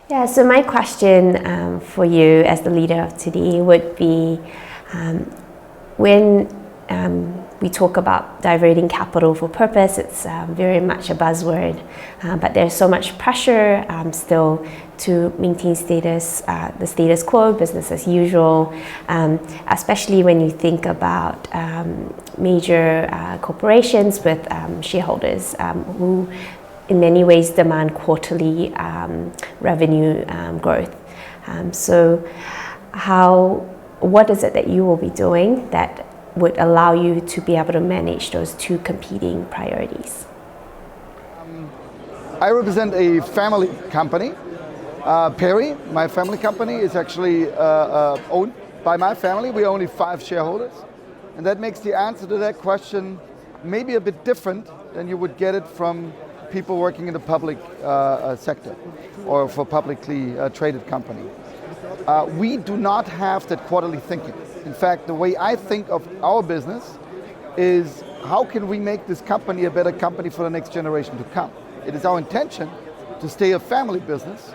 Yeah, so my question for you as the leader of today would be when we talk about diverting capital for purpose, it's very much a buzzword, but there's so much pressure still to maintain the status quo, business as usual, especially when you think about major corporations with shareholders who in many ways demand quarterly revenue growth. So what is it that you will be doing that would allow you to be able to manage those two competing priorities? I represent a family company. Perry, my family company, is actually owned by my family. We're only 5 shareholders. And that makes the answer to that question maybe a bit different than you would get it from people working in the public sector or for publicly traded company. We do not have that quarterly thinking. In fact, the way I think of our business is how can we make this company a better company for the next generation to come? It is our intention to stay a family business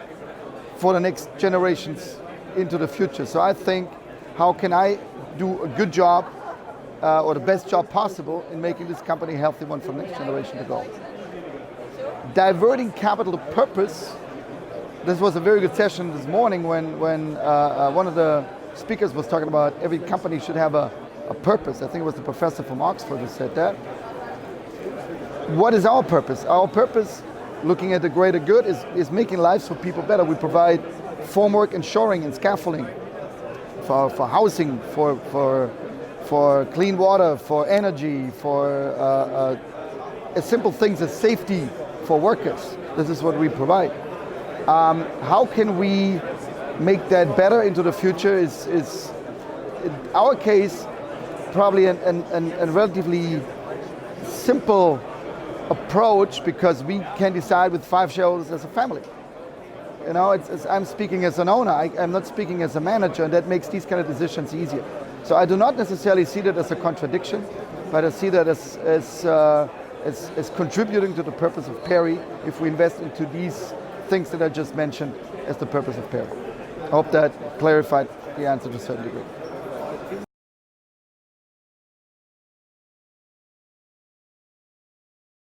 for the next generations into the future. So I think, how can I do a good job or the best job possible in making this company a healthy one for the next generation to go? Diverting capital to purpose. This was a very good session this morning when one of the speakers was talking about every company should have a purpose. I think it was the professor from Oxford who said that. What is our purpose? Our purpose, looking at the greater good, is making lives for people better. We provide formwork and shoring and scaffolding for housing, for clean water, for energy, for as simple things as safety for workers. This is what we provide. How can we make that better into the future is in our case probably a relatively simple approach, because we can decide with 5 shareholders as a family. You know, I'm speaking as an owner, I'm not speaking as a manager, and that makes these kind of decisions easier. So I do not necessarily see that as a contradiction, but I see that as contributing to the purpose of Perry if we invest into these things that I just mentioned as the purpose of Perry. I hope that clarified the answer to a certain degree.